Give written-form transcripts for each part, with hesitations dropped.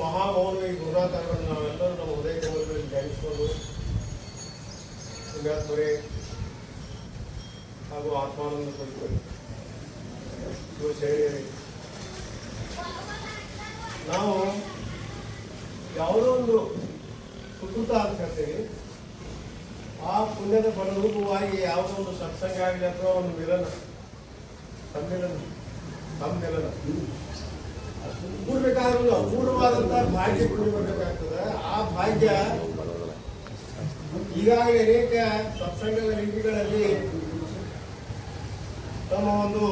ಮಹಾಮೌನಿ ಗುರುನಾಥ ಅವರನ್ನು ನಾವೆಲ್ಲರೂ ನಮ್ಮ ಹೃದಯ ಕೇಂದ್ರದಲ್ಲಿ ಧ್ಯಾನಿಸಿಕೊಂಡು ಪುಣ್ಯಾತ್ಮರೇ ಹಾಗೂ ಆತ್ಮಾನಂದ ಪಡೆದುಕೊಳ್ಳಿ. ನಾವು ಯಾವುದೋ ಒಂದು ಸುಕೃತ ಅಂತ ಹೇಳ್ತೀವಿ. ಆ ಪುಣ್ಯದ ಫಲರೂಪವಾಗಿ ಯಾವುದೋ ಒಂದು ಸತ್ಸಂಗ ಆಗಲಿ ಅಥವಾ ಒಂದು ಮಿಲನ ಸಮ್ಮಿಲನ ಕೂಡಬೇಕಾದ್ರೂ ಅಪೂರ್ವವಾದಂತಹ ಭಾಗ್ಯ ಕುಡಿಬೇಕಾಗ್ತದೆ. ಆ ಭಾಗ್ಯ ಈಗಾಗಲೇ ಅನೇಕ ಸತ್ಸಂಗದ ಲಿಂಗಿಗಳಲ್ಲಿ ತಮ್ಮ ಒಂದು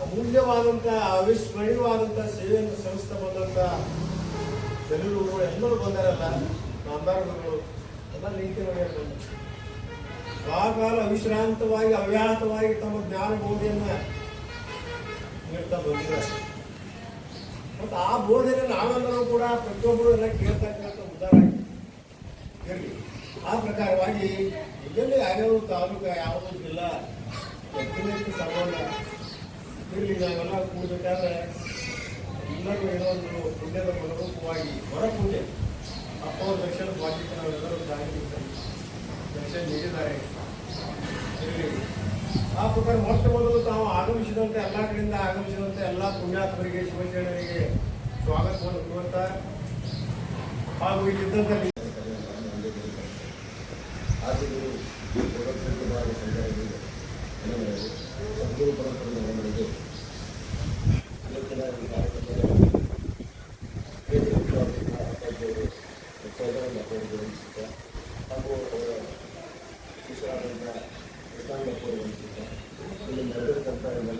ಅಮೂಲ್ಯವಾದಂತಹ ಅವಿಸ್ಮರಣೀಯವಾದಂತಹ ಸೇವೆಯನ್ನು ಸಲ್ಲಿಸ್ತಾ ಬಂದಂತ ಎಲ್ಲರೂ ಬಂದಾರಲ್ಲ, ನಾಂದಾರಗಳು ಎಲ್ಲ ಲಿಂಗಿ ಬಂದ ಆ ಕಾಲ ಅವಿಶ್ರಾಂತವಾಗಿ ಅವ್ಯಾಹತವಾಗಿ ತಮ್ಮ ಜ್ಞಾನ ಬೋಧೆಯನ್ನ ನೀಡ್ತಾ ಬಂದಿದ್ದಾರೆ. ಮತ್ತು ಆ ಬೋಧನೆ ನಾವೆಲ್ಲರೂ ಕೂಡ ಪ್ರತಿಯೊಬ್ಬರು ಎಲ್ಲ ಕೇಳ್ತಾ ಉದ್ದಾರ ಇರಲಿ. ಆ ಪ್ರಕಾರವಾಗಿ ಇದರಲ್ಲಿ ಯಾವ್ಯಾವ ತಾಲೂಕ ಯಾವುದೂ ಜಿಲ್ಲಾ ಹೆಚ್ಚಿನ ಸಂಬಂಧ ಇರಲಿ. ನಾವೆಲ್ಲ ಕೂಡಬೇಕಾದ್ರೆ ಎಲ್ಲರೂ ಏನೋ ಒಂದು ಪುಣ್ಯದ ಮನರೂಪವಾಗಿ ಹೊರ ಪೂಜೆ ಅಪ್ಪ ಅವ್ರ ದರ್ಶನ ಭಾಗ್ಯಕ್ಕೆ ನಾವೆಲ್ಲರೂ ದರ್ಶನ ನೀಡಿದ್ದಾರೆ ಇರಲಿ. ಆ ಪ್ರಕಾರ ಮೊಟ್ಟ ಮೊದಲು ತಾವು ಆಗಮಿಸಿದಂತೆ ಎಲ್ಲ ಕಡೆಯಿಂದ ಆಗಮಿಸಿದಂತೆ ಎಲ್ಲ ಪುಣ್ಯಾತ್ಮರಿಗೆ ಶಿವಶರಣರಿಗೆ ಸ್ವಾಗತವನ್ನು ಕೊಡುತ್ತಾ ಹಾಗೂ ಇಲ್ಲಿದ್ದಂತೆ ಸದ್ಗುರು ಪರಂಪರೆ ಗಮನಕ್ಕೆ ಇವತ್ತಿನ ಈ ಕಾರ್ಯಕ್ರಮದಲ್ಲಿ ಹಾಗೂ ಅವರ ಶಿಷ್ಯರಾದಂಥ ಕೃಷ್ಣಾಂಗಪುರ ಇಲ್ಲಿ ನಡೆದಿರ್ತಂಥ ಎಲ್ಲ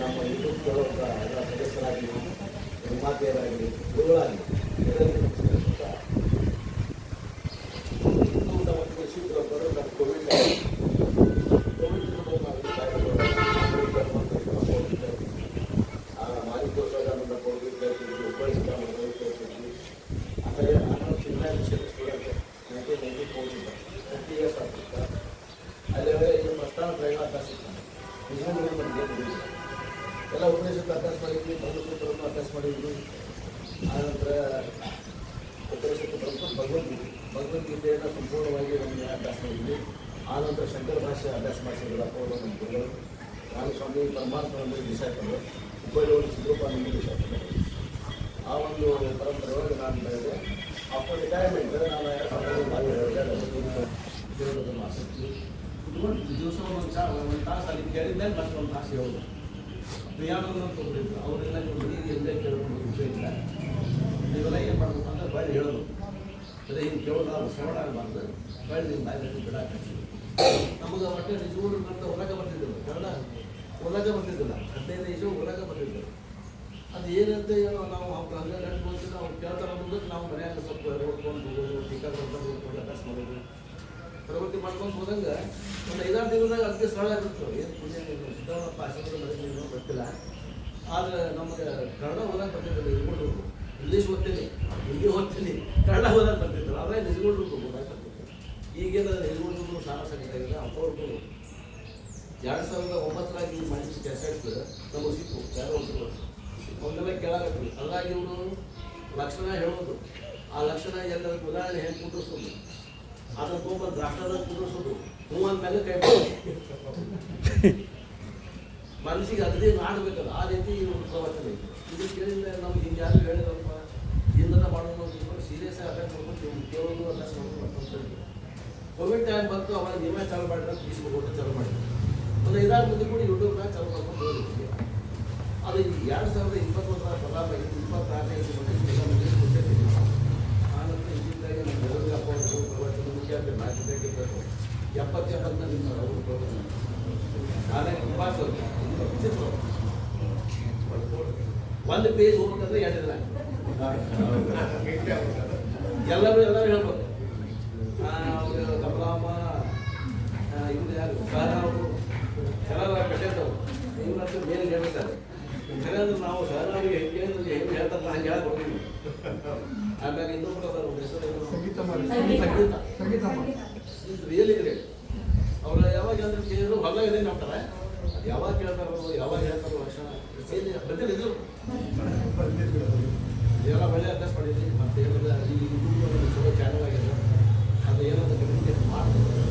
ನಮ್ಮ ಯೂಟ್ಯೂಬ್ ಕೇಳುವಂಥ ಎಲ್ಲ ಸದಸ್ಯರಾಗಲಿ, ನಿರ್ಮಾತೆಯರಾಗಲಿ, ಗುರುಗಳಾಗಲಿ ಎಲ್ಲ ಉಪನಿಷತ್ತು ಅಭ್ಯಾಸ ಮಾಡಿದ್ವಿ, ಬ್ರಹ್ಮಸೂತ್ರವನ್ನು ಅಭ್ಯಾಸ ಮಾಡಿದ್ವಿ. ಆನಂತರ ಉಪನಿಷತ್ತು ಭಗವದ್ಗೀತೆಯನ್ನು ಸಂಪೂರ್ಣವಾಗಿ ನಮಗೆ ಅಭ್ಯಾಸ ಮಾಡಿದ್ವಿ. ಆನಂತರ ಶಂಕರ ಭಾಷೆ ಅಭ್ಯಾಸ ಮಾಡಿಸಿದ್ರು ಅಪ್ಪವರು ನಮ್ಮ ಗುರುಗಳು. ನಾನು ಸ್ವಾಮಿ ಪರಮಾತ್ಮನಂದ ದಿಶಾಕರು, ಹುಬ್ಬಳ್ಳಿಯವರು ಸಿದ್ಧರೂಪಾನಂದ ದಿಶಾಕರು. ಆ ಒಂದು ಪರಂಪರೆಯೊಳಗೆ ನಾನು ಬೆಳೆದೆ. ಆಫ್ಟರ್ ರಿಟೈರ್ಮೆಂಟ್ ನಾನು ಹೇಳೋದನ್ನು ಆಸಕ್ತಿ ದಿವಸ ಒಂದು ತಾಸು ಅಲ್ಲಿ ಕೇಳಿದ್ಮೇಲೆ ಮತ್ತೆ ಒಂದು ತಾಸು ಹೇಳೋದು. ಪ್ರಿಯಾನಂದನ್ನು ತೊಗೊಂಡಿದ್ರು, ಅವರೆಲ್ಲ ನೀರು ಎಲ್ಲೇ ಕೇಳ್ಕೊಂಡು ವಿಷಯ ಇಲ್ಲ. ನೀವೆಲ್ಲ ಏನು ಮಾಡಬೇಕು ಅಂದ್ರೆ ಬಳ್ಳಿ ಹೇಳೋದು. ಅದೇ ಹಿಂಗೆ ಕೇಳೋದು ಅದು ಶ್ರವಣ ಆಗಬಾರ್ದು. ಬಳ್ಳಿ ನಿಮ್ಮ ಬಾಯಿನಲ್ಲಿ ಬಿಡಾಕ ನಮಗೆ ಒಟ್ಟೆ ನಿಜಗಳು ಅಂತ ಹೊರಗೆ ಬರ್ತಿದ್ದಿಲ್ಲ. ಕನ್ನಡ ಹೊರಗೆ ಬರ್ತಿದ್ದಿಲ್ಲ. 15 ನಿಜ ಹೊರಗೆ ಬರ್ತಿದ್ದರು. ಅದು ಏನಂತ ಏನೋ ನಾವು ಹಂಗೆ ಗಂಟು ಹೋಗ್ತೀವಿ. ಅವ್ರು ಕೇಳ್ತಾರೆ ಅನ್ನೋದಕ್ಕೆ ನಾವು ಮನೆಯಾಗ ಸ್ವಲ್ಪ ಓದ್ಕೊಂಡು ಹೋಗೋದು, ಟೀಕಾ ಓದ್ಕೊಂಡು ಅಭ್ಯಾಸ ಮಾಡೋದು, ಪ್ರವೃತ್ತಿ ಮಾಡ್ಕೊಂಡು ಹೋದಂಗೆ ಒಂದು 5-6 ದಿನದಾಗ ಅದಕ್ಕೆ ಸರಳ ಇರುತ್ತೆ. ಏನು ಪೂಜೆ ಸಿದ್ದವನಪ್ಪ ಆಶ್ರಮದ ಮನೆಯೂ ಗೊತ್ತಿಲ್ಲ. ಆದರೆ ನಮಗೆ ಕನ್ನಡ ಓದಕ್ಕೆ ಬರ್ತಿದ್ದಿಲ್ಲ. ನಿಜಗಳು ಇಂಗ್ಲೀಷ್ ಓದ್ತೀನಿ, ಹಿಂದಿ ಓದ್ತೀನಿ, ಕನ್ನಡ ಓದಕ್ಕೆ ಬರ್ತಿದ್ದಿಲ್ಲ. ಆದರೆ ನಿಜಗಳು ಓದಕ್ಕೆ ಬರ್ತಿತ್ತು. ಈಗೇನು ನಿಜಗಳು ಸಾಲ ಸಂಖ್ಯೆಯಾಗಿದೆ. ಅಪ್ಪವ್ರಿಗೂ 2009 ಈ ಮಾಡಿದ ಕ್ಯಾಸೆಟ್ಸ್ ನಮಗೆ ಸಿಕ್ಕು. ಯಾರೋ ಒಬ್ಬರು ಅವನ್ನೆಲ್ಲ ಕೇಳಾಕತ್ತೀವಿ. ಹಾಗಾಗಿ ಇವರು ಲಕ್ಷಣ ಹೇಳೋದು, ಆ ಲಕ್ಷಣ ಎಲ್ಲರ ಉದಾಹರಣೆ ಹೇಗೆ ಕುಂದಿಸೋದು, ಅದನ್ನು ತೊಗೊಂಬಂದು ರಾಷ್ಟ್ರದಾಗ ಕುಂದಿಸೋದು, ಹೂ ಅಂದಮೇಲೆ ಕೈ ಮನಸ್ಸಿಗೆ ಅಗದಿ ಮಾಡಬೇಕಲ್ಲ. ಆ ರೀತಿ ಪ್ರವಚನ ಇದೆ. ಇದು ಕೇಳಿದ್ರೆ ನಮ್ಗೆ ಹಿಂಗೆ ಯಾರು ಹೇಳಿದ್ರಪ್ಪ ಹಿಂದನ ಮಾಡೋದು ಅಂತ ಸೀರಿಯಸ್ ಆಗಿ ಅಭ್ಯಾಸ ಮಾಡ್ಕೊಂಡು ಕೇಳೋದು ಅಭ್ಯಾಸ ಮಾಡ್ಕೊಂಡು ಕೋವಿಡ್ ಟೈಮ್ ಬಂತು. ಅವಾಗ ನೀವೇ ಚಾಲು ಮಾಡಿದ್ರೆ ಬೀಸ್ಕೊಂಡು ಚಾಲು ಮಾಡಿದ್ರು. ಒಂದು 5-6 ಮಂದಿ ಕೂಡ ಯೂಟ್ಯೂಬ್ನಾಗ ಚಾಲು ಮಾಡ್ಕೊಂಡು ಹೋಗಿದ್ವಿ. ಅದು 2021 ಪ್ರಭಾವ 24ನೇ ಕೊಟ್ಟಿದ್ದೀವಿ. ಆನಂತರ ಇದರಿಂದಾಗಿ ನಮ್ಮ ಜಗದಪ್ಪ ಅವರು ಪ್ರವಚನ ಮುಖ್ಯ ನಾಲ್ಕು 70 ನಿಮ್ಮ ಅವರು ಪ್ರವಚನ ನಾನೇ ತುಂಬ ಒಂದು ಪೇಜ್ ಹೋಗ್ಬೇಕಂದ್ರೆ 2 ದಿನ ಎಲ್ಲರೂ ಹೇಳ್ಬೋದು. ಅವರು ಕಮಲಮ್ಮ ಇವ್ರು ಯಾರು ಸಾರ ಅವರು ಎಲ್ಲ ಕಟ್ಟಿರ್ತವ್ರು ಇವ್ರಂತೂ ಮೇಲೆ ಹೇಳ್ತಾರೆ. ಯಾಕಂದ್ರೆ ನಾವು ಸಹನಾವಿಗೆ ಹೆಂಗೆ ಹೇಳ್ತಾರಲ್ಲ ಹಂಗೆ ಹೇಳ್ಕೊಡ್ತೀವಿ. ಹಾಗಾಗಿ ಇನ್ನೊಬ್ಬರು ಅದರ ಹೆಸರು ಸಂಗೀತ ರಿಯಲಿ ಗ್ರೇಟ್. ಅವ್ರು ಯಾವಾಗ ಅಂದ್ರೆ ಕೇಳಿದ್ರು ಹೊಲ ಇದೆ ಅಂತಾರೆ. ಅದು ಯಾವಾಗ ಕೇಳ್ತಾರೋ ಯಾವಾಗ ಹೇಳ್ತಾರೋ ಲಕ್ಷಣ ಸೇರಿ ಬಂದಿಲ್ಲ ಇದೆಲ್ಲ ಒಳ್ಳೆ ಅಭ್ಯಾಸ ಮಾಡಿದ್ರಿ. ಮತ್ತು ಏನಂದ್ರೆ ಈ ಯೂಟ್ಯೂಬ್ ಚಲೋ ಚಾನಲ್ ಆಗಿದೆ, ಅದು ಏನಂತ ಕಮ್ಯುನಿಕೇಟ್ ಮಾಡ್ತಾರೆ.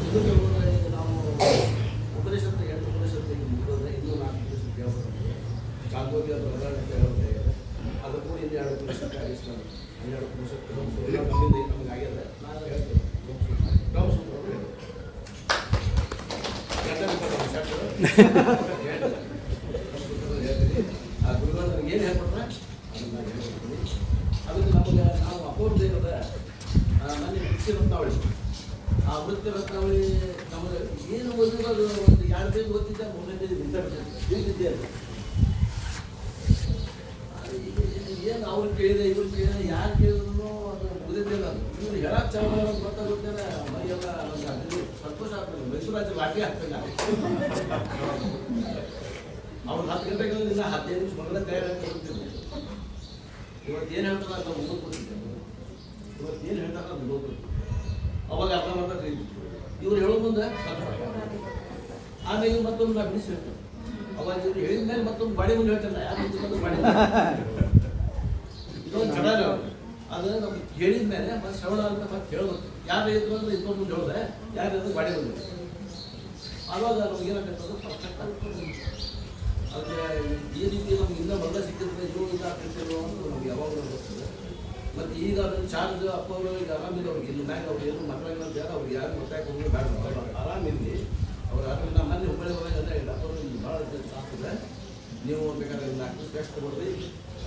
ಇದು ಕೆಲವೊಂದು ಈಗ ನಾವು ಉಪದೇಶದ 8 ಉಪದೇಶದ ಮುಗಿದ್ರೆ ಇನ್ನೂ 4 ಉಪದೇಶ ಕೇಳ್ಬೋದು. ಚಾಂದೋಗಿ ಅದು ಹೇಳೋದೇ ಅದು ಕೂಡ ಇನ್ನೂ 2 ಉಪದೇಶಕ್ಕೆ ಆಗಿಸ್ತಾರೆ. 12 ಉಪದೇಶಕ್ಕೆ ನಮ್ಮಿಂದ ನಮಗೆ ಆಗಿದೆ. ನಾನು ಹೇಳ್ತೇನೆ ಬ್ರಹ್ಮಸೂತ್ರ ಹೇಳೋದು ಹೇಳ್ತೀನಿ. ಆ ಗುರುಗಳು ನನಗೆ ಏನು ಹೇಳ್ಕೊಟ್ರೆ ಅದನ್ನು ನಾನು ಹೇಳ್ಕೊಡ್ತೀನಿ. ಅದಕ್ಕೆ ನಮಗೆ ನಾವು ಅಪೂರ್ವ ಇರೋದ ಮನೆ ವೃತ್ತಿ ರತ್ನಾವಳಿ, ಆ ವೃತ್ತಿ ರತ್ನಾವಳಿ ನಮಗೆ ಏನು ಓದಿರೋದು ಒಂದು 2 ಪೇಜ್ ಓದಿದ್ದೆ, 3ನೇ ಪೇಜ್ ನಿಂತಿದ್ದೆ ಅದು. ಏನು ಅವ್ರು ಕೇಳಿದೆ ಇವ್ರು ಕೇಳಿದೆ ಯಾರು ಕೇಳಿದ್ರು ಅದು ಓದಿದ್ದಿಲ್ಲ. ಅದು ಇವ್ರು ಹೇಳಕ್ಕೆ ಚಾಲ ಗೊತ್ತಾಗುತ್ತೇನೆ ಮೈಯೆಲ್ಲ ನಮ್ಗೆ ಸಂತೋಷ ಆಗ್ತದೆ. ಮೈಸೂರು ರಾಜ್ಯ ಲಾಟಿ ಆಗ್ತದೆ. ಅವ್ರು 10 ಗಂಟೆಗೆ ದಿನ 15 ನಿಮಿಷ ಮೊದಲೇ ತಯಾರಾಗಿ ಹೋಗ್ತಿದ್ದೆ. ಇವತ್ತು ಏನು ಹೇಳ್ತಾರೆ ಅಂತ ನಾವು ಓದ್ಕೊತಿದ್ದೆ. ಇವತ್ತು ಏನು ಹೇಳ್ತಾರೆ ಅದು ಓದ್ಕೊತೀವಿ. ಅವಾಗ ಅರ್ಥ ಮಾಡ್ತಾರೆ. ಇವ್ರು ಹೇಳೋ ಮುಂದೆ ಆಮೇಲೆ ಮತ್ತೊಂದು ನಾವು ಬಿಡಿಸಿ ಹೇಳ್ತಾರೆ. ಅವಾಗ ಇವ್ರು ಹೇಳಿದ ಮೇಲೆ ಮತ್ತೊಂದು ಬಾಡಿ ಮುಂದೆ ಹೇಳ್ತಾರೆ. ಯಾರು ಬಾಡಿ ಇದೊಂದು ಚಡಾರ. ಅದು ನಮ್ಗೆ ಹೇಳಿದ ಮೇಲೆ ಮತ್ತೆ ಶ್ರವಣ ಅಂತ ಮತ್ತೆ ಹೇಳ್ಬೇಕು. ಯಾರು ಇದ್ರು ಅಂದ್ರೆ ಇನ್ನೊಂದು ಮುಂದೆ ಹೇಳಿದೆ, ಯಾರು ಇದ್ರು ಬಾಡಿ ಮುಂದೆ. ಆವಾಗ ನಮ್ಗೆ ಏನಾಗ್ತದೆ ಪರ್ಫೆಕ್ಟ್ ಆಗ್ತದೆ. ಆದರೆ ಈ ರೀತಿ ನಮ್ಗೆ ಇನ್ನೂ ಮೊದಲ ಸಿಕ್ಕಿದ್ರೆ ಇದು ಆಗ್ತಿರ್ತಿರೋ ಅಂತ ನಮ್ಗೆ ಯಾವಾಗಲೂ ಬರ್ತದೆ. ಮತ್ತು ಈಗ ಅದನ್ನು ಚಾರ್ಜ್ ಅಪ್ಪ ಅವರು ಈಗ ಆರಾಮಿಲ್ಲ. ಅವ್ರಿಗೆ ಇಲ್ಲಿ ಮ್ಯಾಗ ಅವ್ರು ಏನು ಮಕ್ಕಳಿಲ್ಲ ಅಂತ ಹೇಳಿ ಅವ್ರಿಗೆ ಯಾರು ಗೊತ್ತಾಗಿ ಹೋಗಿ ಬೇಡ ಆರಾಮಿಲ್ಲಿ ಅವ್ರು ಆರಾಮಿಲ್ಲ. ನಮ್ಮ ಮನೆ ಹುಬ್ಬಳ್ಳಿ ಒಳಗೆ ಅದೇ ಡಾಕ್ಟರ್ ಭಾಳ ಆಗ್ತದೆ. ನೀವು ಬೇಕಾದ್ರೆ 4 ಟೆಸ್ಟ್ ಕೊಡ್ರಿ,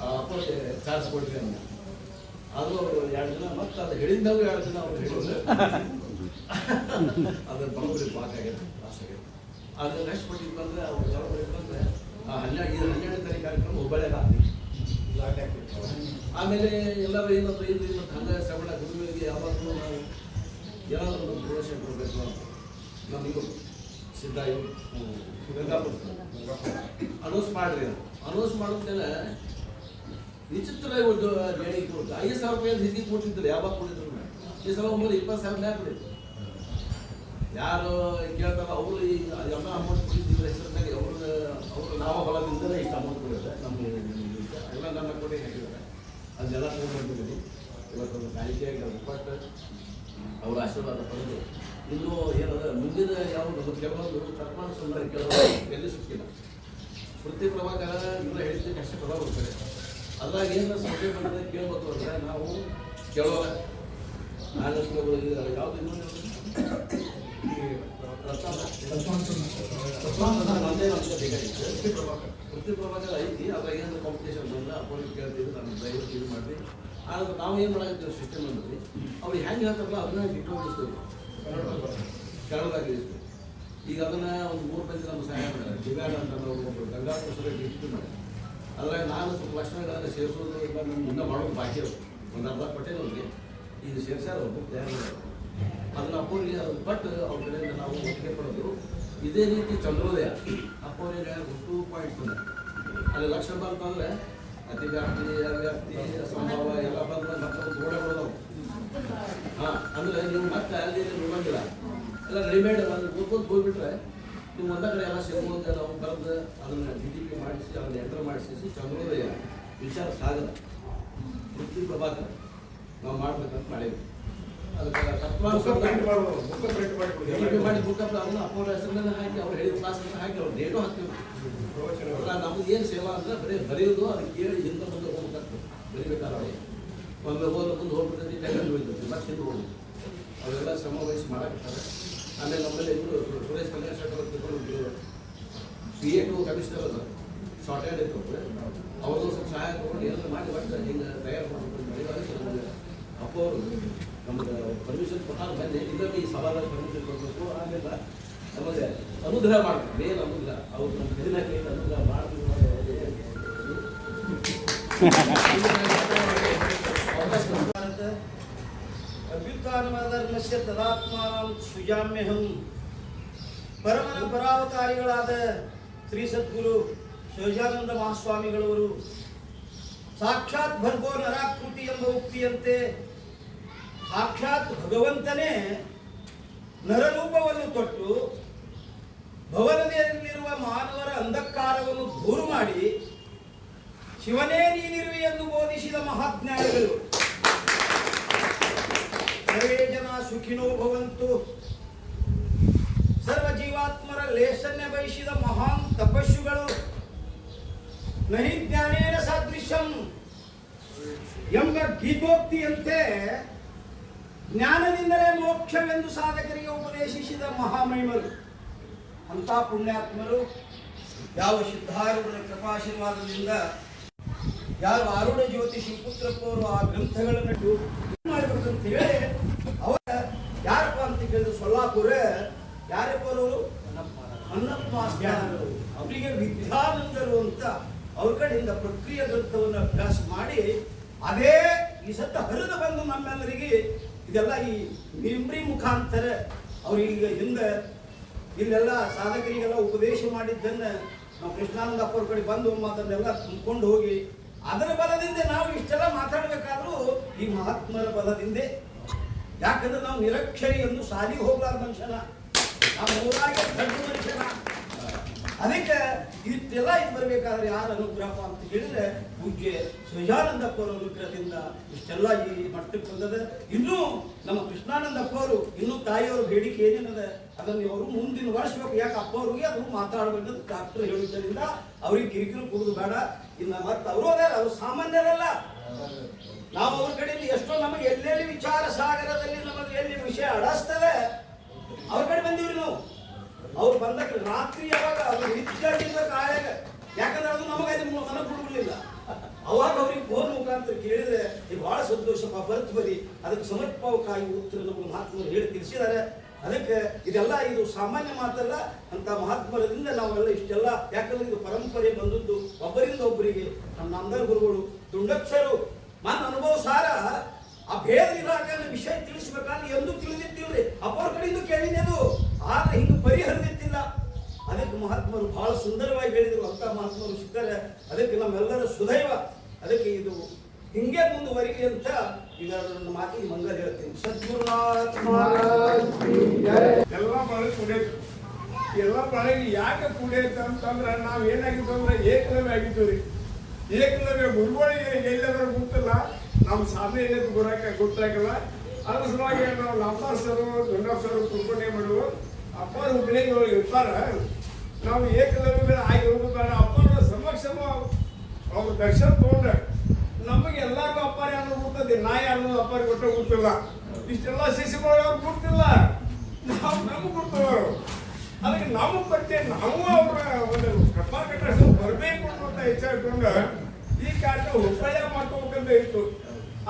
ಅಪ್ಪಗೆ ಚಾರ್ಜ್ ಕೊಡ್ರಿ ಅಂತ. ಆದರೂ ಅವರು 2 ದಿನ ಮತ್ತೆ ಅದು ಹೇಳಿದ್ದಾಗೂ 2 ದಿನ ಅವ್ರು ಹೇಳಿದ್ರು. ಅದನ್ನು ಬರೋಬ್ರಿ ಬಾಕ್ ಆಗೈತೆ, ಲಾಸ್ ಆಗೈತೆ. ಅದನ್ನು ನೆಕ್ಸ್ಟ್ ಕೊಟ್ಟಿದ್ದು ಅಂದರೆ ಅವ್ರು ಜ್ವರ ಬರೀಬೇಕಂದ್ರೆ 12ನೇ ತಾರೀಕು ಕಾರ್ಯಕ್ರಮ ಹುಬ್ಬಳ್ಳಿಯಾಗ ಆಗ್ತೀವಿ. ಆಮೇಲೆ ಎಲ್ಲರೂ ಏನಂದ್ರೆ ಇದು ಮತ್ತು ಹಂಗೆ ಶ್ರವಣ ಗುರುವಿಗೆ ಯಾವಾಗಲೂ ನಾವು ಏನಾದರೂ ಒಂದು ಪ್ರವೇಶ ಕೊಡಬೇಕು ಅಂತ ನಮಗೂ ಸಿದ್ಧಾಯು ಗಂಗಾಪುರ ಅನೌನ್ಸ್ ಮಾಡಿರಿ. ಅನೌನ್ಸ್ ಮಾಡೋದ್ಮೇಲೆ ವಿಚಿತ್ರ ಒಂದು ದೇಣಿಗೆ ಕೊಡುತ್ತೆ. 5,000 ರೂಪಾಯಿ ಹಿಡಿದು ಕೊಟ್ಟಿದ್ರು. ಯಾವಾಗ ಕೊಟ್ಟಿದ್ರು ಈ ಸಲ 20,000 ಮ್ಯಾಗ ಕೊಡಿದ್ರು. ಯಾರು ಕೇಳ್ತಾರ ಅವರು ಎಲ್ಲ ಅಮೌಂಟ್ ಕೊಟ್ಟಿದ್ದಿಲ್ಲ ಹೆಸರಿನಾಗ ಅವರು ನಾವು ಹೊಲದಿಂದಲೇ ಇಷ್ಟು ಅಮೌಂಟ್ ಕೊಡಿದ್ರೆ ನಮಗೆ ಎಲ್ಲ ನನ್ನ ಕೊಡಿ ಹಾಕಿದ್ದಾರೆ. ಅದನ್ನೆಲ್ಲ ತೊಗೊಂಡ್ಬಂದಿದ್ದೀನಿ. ಇವತ್ತೊಂದು ಕಾಣಿಕೆಯಾಗಿ ಅವ್ರು ಕೊಟ್ಟು ಅವರ ಆಶೀರ್ವಾದ ಪಡೆದು ಇನ್ನೂ ಏನದ ಮುಂದಿನ ಯಾವ ನಮ್ಮ ಕೆಲವೊಂದು ಕರ್ಮಾನ ಸುಂದರ ಕೇಳೋದು ಎಲ್ಲಿ ಸಿಕ್ಕಿಲ್ಲ. ವೃತ್ತಿ ಪ್ರಭಾಕರ ಇವರ ಹೇಳಿದ್ದಕ್ಕೆ ಅಷ್ಟೇ ಪದ ಹೋಗ್ತಾರೆ. ಅದ್ರಾಗ ಏನು ಸಮಸ್ಯೆ ಬಂದರೆ ಕೇಳ್ಬೇಕು ಅಂದರೆ ನಾವು ಕೇಳೋಲ್ಲ. ನಾನು ಯಾವುದು ಇನ್ನೊಂದು ಒಂದೇ ನಮಗೆ ಬೇಕಾಗಿತ್ತು. ವೃತ್ತಿ ಪ್ರಭಾಕರ ಐತಿ. ಅದ್ರಾಗ ಏನು ಕಾಂಪಿಟೇಷನ್ ಬಂದ್ರೆ ಅಪೋಸಿಟ್ ಕೇಳ್ತೀವಿ. ನಮ್ಮ ದಯವಿಟ್ಟು ಇದು ಮಾಡಿ. ಆದ್ರೆ ನಾವು ಏನು ಮಾಡಾಕತ್ತೀವಿ ಸಿಸ್ಟಮ್ ಅಂದ್ರೆ ಅವ್ರಿಗೆ ಹೆಂಗೆ ಹೇಳ್ತಾರಲ್ಲ ಅದನ್ನ ಇಟ್ಕೊಂಡಿಸ್ತೀವಿ ಕನ್ನಡದಾಗ ಇರ್ತೀವಿ. ಈಗ ಅದನ್ನು ಒಂದು 3 ಮಂದಿ ನಮ್ಮ ಸಹಾಯ ಮಾಡ್ತಾರೆ. ದಿವ್ಯಾಂಗ ಅಂತ ನಾವು ಒಬ್ಬರು ಗಂಗಾಪುರ ಸಭೆಗೆ ಇಟ್ಟು ಮಾಡಿ. ಅದ್ರಾಗ ನಾನು ಸ್ವಲ್ಪ ಲಕ್ಷಣಗಳನ್ನು ಸೇರಿಸೋದು ಇಲ್ಲ ನಮ್ಗೆ ಇನ್ನೂ ಮಾಡೋದು ಬಾಕಿ ಅವರು ಒಂದು ಅರ್ಧ ಕೊಟ್ಟೆ ಅವ್ರಿಗೆ ಈಗ ಸೇರ್ಸ್ಯಾರ ಅವ್ರು ತಯಾರು ಅದನ್ನು ಅಪ್ಪವ್ರಿಗೆ ಅದು ಕೊಟ್ಟು ಅವ್ರ ಕಡೆಯಿಂದ ನಾವು ಒಪ್ಪಿಗೆ ಪಡೋದು. ಇದೇ ರೀತಿ ಚಂದ್ರೋದಯ ಅಪ್ಪವ್ರಿಗೆ 2 ಪಾಯಿಂಟ್ಸ್ ಬಂದ ಅಲ್ಲಿ ಲಕ್ಷ ಬಂತಂದರೆ ಅತಿ ವ್ಯಾಪ್ತಿ ಅವ್ಯಾಪ್ತಿ ಸಂಭವ ಎಲ್ಲ ಬಂದ್ರೆ ಮತ್ತೆ ಗೋಡೆ ಬಿಡೋದು. ಹಾಂ ಅಂದರೆ ನೀವು ಮತ್ತೆ ಅಲ್ಲಿ ನೋಡೋಂಗಿಲ್ಲ. ಎಲ್ಲ ರೆಡಿಮೇಡ್ ಅದನ್ನು ಕೂತ್ಕೊಂಡು ಹೋಗ್ಬಿಟ್ರೆ ನೀವು ಒಂದ ಕಡೆ ಎಲ್ಲ ಸಿಗುವಂತೆ ನಾವು ಬರೆದು ಅದನ್ನು DTP ಮಾಡಿಸಿ ಅದನ್ನು ಎಂಟರ್ ಮಾಡಿಸಿ ಚಂದ್ರೋದಯ ವಿಚಾರ ಸಾಗದ ವೃತ್ತಿ ಪ್ರಭಾಕರ ನಾವು ಮಾಡ್ಬೇಕಂತ ಮಾಡೀವಿ. ಅದಕ್ಕೆ ಮಾಡಿ ಬುಕ್ಕಪ್ ಅದನ್ನು ಅಪ್ಪವ್ರ ಹೆಸರನ್ನ ಹಾಕಿ ಅವ್ರು ಹೇಳಿದ ಕ್ಲಾಸ್ ಅಂತ ಹಾಕಿ ಅವ್ರು ಡೇಟು ಹಾಕ್ತೀವಿ. ನಮ್ಗೆ ಏನು ಸೇವಾ ಅಂದರೆ ಬರೀ ಬರೆಯೋದು ಅದನ್ನು ಕೇಳಿ ಹಿಂದೆ ಮುಂದೆ ಹೋಗ್ಬೇಕು. ಬರೀಬೇಕಾದ್ರೆ ಒಮ್ಮೆ ಹೋದ್ರೆ ಮುಂದೆ ಹೋಗ್ಬಿಡ್ತೈತಿ, ಟೈಮ್ ಹೋಗ್ತೈತಿ, ಮತ್ತೆ ಹಿಂದೆ ಹೋಗ್ಬೇಕು. ಅವೆಲ್ಲ ಶ್ರಮ ವಹಿಸಿ ಮಾಡಾಕ್ತಾರೆ. ಆಮೇಲೆ ನಮ್ಮಲ್ಲಿ ಇವರು ಸುರೇಶ್ ಕಲ್ಯಾಣ ಶೆಟ್ಟರು PA2 ಕಮಿಷನರ್ ಅದ ಶಾರ್ಟ್ ಹ್ಯಾಂಡ್ ಇತ್ತು. ಅವ್ರದ್ದು ಸ್ವಲ್ಪ ಸಹಾಯ ತೊಗೊಂಡು ಏನಾದ್ರು ಮಾಡಿ ಒಟ್ಟು ಹಿಂಗೆ ತಯಾರು ಮಾಡ್ಕೊಂಡು ನಮಗೆ ಅಪ್ಪ ಅವರು ನಮ್ಗೆ ಪರ್ಮಿಷನ್ ಪ್ರಕಾರ ಬಂದು ಇನ್ನೊಮ್ಮೆ ಈ ಸವಾಲಾಗಿ ಪರ್ಮಿಷನ್ ಕೊಡಬೇಕು. ಆಮೇಲೆ ನಮಗೆ ಅನುಗ್ರಹ ಮಾಡ್ತಾರೆ. ಮೇನ್ ಅನುಗ್ರಹ ಅವ್ರು ನಮ್ಮ ಕಡಿನಾಗಿ ಅನುಗ್ರಹ ಮಾಡ್ತೀವಿ. ಅಭ್ಯುತ್ಥಾನಧರ್ಮಸ್ಯ ತದಾತ್ಮಾನಂ ಸೃಜಾಮ್ಯಹಂ. ಪರಮನ ಪರಾವತಾರಿಗಳಾದ ಶ್ರೀ ಸದ್ಗುರು ಶಿವಜಾನಂದ ಮಹಾಸ್ವಾಮಿಗಳವರು ಸಾಕ್ಷಾತ್ ಭರ್ಗೋ ನರಾಕೃತಿ ಎಂಬ ಉಕ್ತಿಯಂತೆ ಸಾಕ್ಷಾತ್ ಭಗವಂತನೇ ನರರೂಪವನ್ನು ತೊಟ್ಟು ಭವನದಲ್ಲಿರುವ ಮಾನವರ ಅಂಧಕಾರವನ್ನು ದೂರು ಮಾಡಿ ಶಿವನೇ ನೀನಿರುವೆ ಎಂದು ಬೋಧಿಸಿದ ಮಹಾಜ್ಞಾನಿಗಳು. ಸರ್ವೇ ಜನ ಸುಖಿನೋ ಭವಂತು. ಸರ್ವ ಜೀವಾತ್ಮರ ಲೇಸನ್ಯ ಬಯಸಿದ ಮಹಾನ್ ತಪಸ್ಸುಗಳು. ನಹಿ ಜ್ಞಾನೇನ ಸಾದೃಶ್ಯಂ ಎಂಬ ಗೀತೋಕ್ತಿಯಂತೆ ಜ್ಞಾನದಿಂದಲೇ ಮೋಕ್ಷವೆಂದು ಸಾಧಕರಿಗೆ ಉಪದೇಶಿಸಿದ ಮಹಾಮಹಿಮರು. ಅಂತ ಪುಣ್ಯಾತ್ಮರು ಯಾವ ಸಿದ್ಧಾರೂಢರ ಕೃಪಾಶೀರ್ವಾದದಿಂದ ಯಾವ ಆರೂಢ ಜ್ಯೋತಿಷಿ ಪುತ್ರಪ್ಪವರು ಆ ಗ್ರಂಥಗಳನ್ನು ಮಾಡಬೇಕಂತ ಹೇಳಿ ಅವರ ಯಾರಪ್ಪ ಅಂತ ಕೇಳಿದ್ರು ಸೊಲ್ಲಾಪುರ ಯಾರಪ್ಪ ಅವರು ಅನ್ನಪ್ಪ ಮಾಸ್ಟರು. ಅವರಿಗೆ ವಿದ್ಯಾನಂದರು ಅಂತ ಅವ್ರ ಕಡೆಯಿಂದ ಪ್ರಕ್ರಿಯೆ ಗ್ರಂಥವನ್ನು ಅಭ್ಯಾಸ ಮಾಡಿ ಅದೇ ಈ ಸತ್ತ ಹರಿದು ಬಂದು ನಮ್ಮೆಲ್ಲರಿಗೆ ಇದೆಲ್ಲ ಈ ಮಿಂಬ್ರಿ ಮುಖಾಂತರ ಅವ್ರೀಗ ಹಿಂದೆ ಇಲ್ಲೆಲ್ಲ ಸಾಧಕರಿಗೆಲ್ಲ ಉಪದೇಶ ಮಾಡಿದ್ದನ್ನು ನಾವು ಕೃಷ್ಣಾನಂದಪ್ಪ ಅವ್ರ ಕಡೆ ಬಂದು ಅದನ್ನೆಲ್ಲ ತುಂಬಿಕೊಂಡು ಹೋಗಿ ಅದರ ಬಲದಿಂದ ನಾವು ಇಷ್ಟೆಲ್ಲ ಮಾತಾಡಬೇಕಾದ್ರೂ ಈ ಮಹಾತ್ಮರ ಬಲದಿಂದ. ಯಾಕಂದ್ರೆ ನಾವು ನಿರಕ್ಷರಿ ಎಂದು ಸಾಲಿಗೆ ಹೋಗ್ಲಾರ ಮನುಷ್ಯನ, ನಾವು ಊರಾಗೆ ದೊಡ್ಡ ಮನುಷ್ಯನ. ಅದಕ್ಕೆ ಇಷ್ಟೆಲ್ಲ ಇದು ಬರಬೇಕಾದ್ರೆ ಯಾರ ಅನುಗ್ರಹ ಅಂತ ಹೇಳಿದ್ರೆ ಪೂಜ್ಯ ಸಹಜಾನಂದಪ್ಪ ಅವರ ಅನುಗ್ರಹದಿಂದ ಇಷ್ಟೆಲ್ಲ ಈ ಮಟ್ಟಕ್ಕೆ ಬಂದದ. ಇನ್ನೂ ನಮ್ಮ ಕೃಷ್ಣಾನಂದಪ್ಪ ಅವರು ಇನ್ನೂ ತಾಯಿಯವರ ಬೇಡಿಕೆ ಏನೇನದ ಅದನ್ನು ಅವರು ಮುಂದಿನ ವರ್ಷಬೇಕು. ಯಾಕೆ ಅಪ್ಪ ಅವ್ರಿಗೆ ಅದು ಮಾತಾಡಬೇಕಂತ ಡಾಕ್ಟರ್ ಹೇಳಿದ್ದರಿಂದ ಅವ್ರಿಗೆ ಕಿರಿಕಿರಿ ಕೊಡುದು ಬೇಡ. ಇನ್ನು ಮತ್ತೆ ಅವರು ಅದಾರ, ಅವ್ರು ಸಾಮಾನ್ಯರಲ್ಲ. ನಾವು ಅವ್ರ ಕಡೆಯಲ್ಲಿ ಎಷ್ಟೋ ನಮಗೆ ಎಲ್ಲೆಲ್ಲಿ ವಿಚಾರ ಸಾಗರದಲ್ಲಿ ನಮಗೆ ಎಲ್ಲಿ ವಿಷಯ ಅಡಸ್ತದೆ ಅವ್ರ ಕಡೆ ಬಂದೀವ್ರಿ ನಾವು. ಅವ್ರು ಬಂದಾಗ ರಾತ್ರಿ ಯಾವಾಗ ಅದು ನಿತ್ಯ ಕಾಯಾಗ, ಯಾಕಂದ್ರೆ ಅದು ನಮಗೆ ಅದು ಮನಕ್ಕೆ ಬಿಡುವುದಿಲ್ಲ. ಅವಾಗ ಅವ್ರಿಗೆ ಫೋನ್ ಮುಖಾಂತರ ಕೇಳಿದ್ರೆ ಇದು ಬಹಳ ಸಂತೋಷಪ್ಪ ಬರ್ತು ಬರಿ, ಅದಕ್ಕೆ ಸಮರ್ಪಕವಾಗಿ ಉತ್ತರ ನಮಗೆ ಮಹಾತ್ಮರು ಹೇಳಿ ತಿಳಿಸಿದ್ದಾರೆ. ಅದಕ್ಕೆ ಇದೆಲ್ಲ ಇದು ಸಾಮಾನ್ಯ ಮಾತಲ್ಲ. ಅಂತ ಮಹಾತ್ಮರದಿಂದ ನಾವೆಲ್ಲ ಇಷ್ಟೆಲ್ಲ, ಯಾಕಂದ್ರೆ ಇದು ಪರಂಪರೆ ಬಂದದ್ದು ಒಬ್ಬರಿಂದ ಒಬ್ಬರಿಗೆ. ನಮ್ಮ ನಾಮದಾರ್ ಗುರುಗಳು ದುಂಡಕ್ಷರು ನನ್ನ ಅನುಭವ ಸಾರ ಆ ಭೇದ ನಿರಾಕರಣೆ ವಿಷಯ ತಿಳಿಸ್ಬೇಕಾದ್ರೆ ಎಂದೂ ತಿಳಿದಿತ್ತಿಲ್ರಿ. ಅಪ್ಪವ್ರ ಕಡೆಯಿಂದ ಕೇಳಿನದು, ಆದ್ರೆ ಹಿಂಗೆ ಪರಿಹರಿದಿತ್ತಿಲ್ಲ. ಅದಕ್ಕೆ ಮಹಾತ್ಮರು ಬಹಳ ಸುಂದರವಾಗಿ ಹೇಳಿದರು. ಅಂತ ಮಹಾತ್ಮರು ಸಿಗ್ತಾರೆ. ಅದಕ್ಕೆ ನಮ್ಮೆಲ್ಲರ ಸುದೈವ. ಅದಕ್ಕೆ ಇದು ಹಿಂಗೆ ಮುಂದುವರಿಕೆ ಅಂತ ಈಗ ನನ್ನ ಮಾತಿಗೆ ಮಂಗಲ್ ಹೇಳ್ತೀನಿ. ಸದ್ಗುರುನಾಥ ಎಲ್ಲ ಮಳೆ ಕುಡಿಯತ್ತು. ಎಲ್ಲ ಮಳೆಗೆ ಯಾಕೆ ಕುಡಿಯತ್ತೆ ಅಂತಂದ್ರೆ ನಾವು ಏನಾಗಿತ್ತು ಅಂದ್ರೆ ಏಕಲವ್ಯ ಆಗಿದ್ದು ರೀ. ಏಕಲವ್ಯ ಗುರುಗಳಿಗೆ ಎಲ್ಲಾದ್ರೂ ಗೊತ್ತಿಲ್ಲ, ನಮ್ಮ ಸಾಧನೆ ಏನೈತೆ ಗೊತ್ತಾಗಲ್ಲ. ಅದ್ರ ಸಲುವಾಗಿ ನಾವು ನಾಮದಾರ್ ಸರು ದೊಡ್ಡ ಸರು ಕುರ್ಕೊಂಡೆ ಮಾಡುವ ಅಪ್ಪರ ಹುಬ್ಳಿಗಳು ಇರ್ತಾರ. ನಾವು ಏಕಲವ್ಯ ಆಗಿ ಹೋಗೋದು ಬೇಡ. ಅಪ್ಪರ ಸಮಕ್ಷಮ ಅವ್ರ ದರ್ಶನ ತಗೊಂಡ್ರೆ ನಮಗೆ ಎಲ್ಲರಿಗೂ ಅಪ್ಪಾರ ಯಾರು ಗೊತ್ತದೆ, ನಾ ಯಾರು ಅಪ್ಪಾರಿಗೆ ಕೊಟ್ಟರೆ ಗೊತ್ತಿಲ್ಲ. ಇಷ್ಟೆಲ್ಲ ಶಿಶುಗಳು ಅವ್ರು ಗೊತ್ತಿಲ್ಲ, ನಾವು ನಮಗೆ ಗೊತ್ತವರು. ಅದಕ್ಕೆ ನಮ್ಮ ಬಗ್ಗೆ ನಾವು ಅವರ ಒಂದು ಕೃಪಾ ಕಟ್ಟ ಬರಬೇಕು ಅಂತ ಹೆಚ್ಚಾಗಿಕೊಂಡು ಈ ಕಾರ್ಯ ಉಪಾಯ ಮಾಡ್ಕೋಬೇಕಂತ ಇತ್ತು.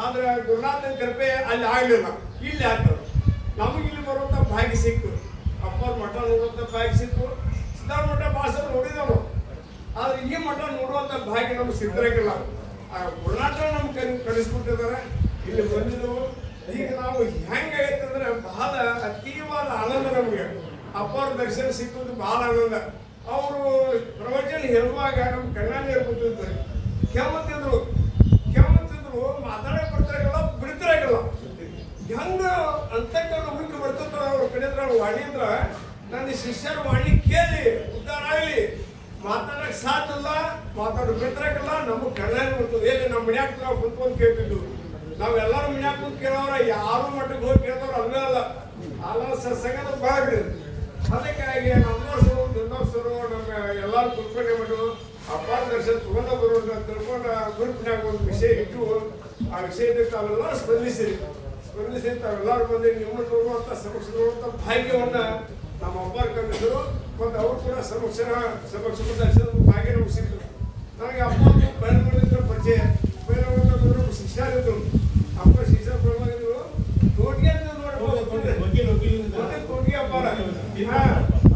ಆದ್ರೆ ಗುರುನಾಥನ ಕೃಪೆ ಅಲ್ಲಿ ಆಗಲಿಲ್ಲ, ಇಲ್ಲಿ ಆಗ್ತದೆ. ನಮಗೆ ಇಲ್ಲಿ ಬರುವಂಥ ಭಾಗ್ಯ ಸಿಕ್ತು. ಅಪ್ಪವ್ರ ಮಠ ನೋಡುವಂಥ ಭಾಗ್ಯ ಸಿಕ್ತು. ಸಿದ್ಧಾರ್ಥ ಮಠ ಭಾಷೆ ನೋಡಿದವರು, ಆದ್ರೆ ಈ ಮಠ ನೋಡುವಂಥ ಭಾಗ್ಯ ನಮ್ಗೆ ಸಿದ್ಧರಾಗಿಲ್ಲ. ಗುರುನಾಥ ನಮ್ಗೆ ಕಳಿಸ್ಬಿಟ್ಟಿದ್ದಾರೆ, ಇಲ್ಲಿ ಬಂದಿದ್ದವು. ಈಗ ನಾವು ಹೆಂಗಾಗೈತೆ ಅಂದ್ರೆ ಬಹಳ ಅತೀವಾದ ಆನಂದ ನಮಗೆ. ಅಪ್ಪವ್ರ ದರ್ಶನ ಸಿಕ್ಕುದು ಬಹಳ ಆನಂದ. ಅವರು ಪ್ರವಚನ ಹೇಳುವಾಗ ನಮ್ಮ ಕಣ್ಣಲ್ಲಿ ಕೂತಿರ್ತಾರೆ, ಕೆಮ್ಮತ್ತಿದ್ರು ಮಾತಾಡಕ್ ಬರ್ತಾರಲ್ಲ, ಬಿಡ್ತಾರಾಗಲ್ಲ. ಹೆಂಗ ಅಂತಕ್ಕಂಥ ಹುಡುಕಿ ಬರ್ತಿರ್ತಾರೆ ಅವ್ರ ಕಡೆ ವಾಣಿ ಅಂದ್ರ ನನ್ನ ಶಿಷ್ಯರ ವಾಣಿ ಕೇಳಿ ಉದ್ಧಾರ ಆಗಲಿ. ಮಾತಾಡಕ್ ಸಾಧ್ಯ ಮಾತಾಡೋ ಬಿಡ್ತಾರಲ್ಲ, ನಮಗೆ ಕಣ್ಣಲ್ಲಿ ಬರ್ತದೆ. ಎಲ್ಲಿ ನಮ್ಮ ಮನ್ಯಾಗ ನಾವು ಕುತ್ಕೊಂಡು ಕೇಳ್ತಿದ್ವು. ನಾವೆಲ್ಲರೂ ಮನ್ಯಾಗ ಕುಂತ ಕೇಳೋರ, ಯಾರು ಮಟ್ಟಕ್ಕೆ ಹೋಗಿ ಕೇಳ್ದವ್ರು ಅಲ್ವೇ ಅಲ್ಲ. ಅಲ್ಲ ಸತ್ಸಂಗದ ಭಾಗ. ಅದಕ್ಕಾಗಿ ನಮ್ಮೋರ್ಸರು ದೊಡ್ಡೋರ್ಸರು ನಮ್ಮ ಎಲ್ಲರೂ ಕುತ್ಕೊಂಡೇ ಬಿಟ್ಟು ಅಪ್ಪಾರ ದರ್ಶನ ತಗೊಂಡ ಬರುವಂತ ತಿಳ್ಕೊಂಡ ಗ್ರೂಪ್ನಾಗ ಒಂದು ವಿಷಯ ಇಟ್ಟು ಆ ವಿಷಯದ ತಾವೆಲ್ಲ ಸ್ಪಂದಿಸಿ ತಾವೆಲ್ಲರೂ ಬಂದು ನಿಮ್ಮ ನೋಡುವಂಥ ಸಮಕ್ಷ ನೋಡುವಂಥ ಭಾಗ್ಯವನ್ನ ನಮ್ಮ ಅಪ್ಪಾರ ಕಲಿಸಿದ್ರು. ಮತ್ತು ಅವರು ಕೂಡ ಸಮಕ್ಷ ದರ್ಶನ ಭಾಗ್ಯ ನಮ್ಗೆ ಸಿಕ್ತು. ನನಗೆ ಅಪ್ಪ ಬಯಲುಗಳಿದ್ರ ಪರಿಚಯ. ಬಯಲುಗಳಿದ್ರು ಶಿಷ್ಯರಿದ್ರು. ಅಪ್ಪ ಶಿಷ್ಯರು ಬರುವಾಗಿದ್ರು ತೋಟಿಗೆ ಅಂತ ನೋಡ್ಬೋದು. ತೋಟಿಗೆ ಅಪ್ಪಾರ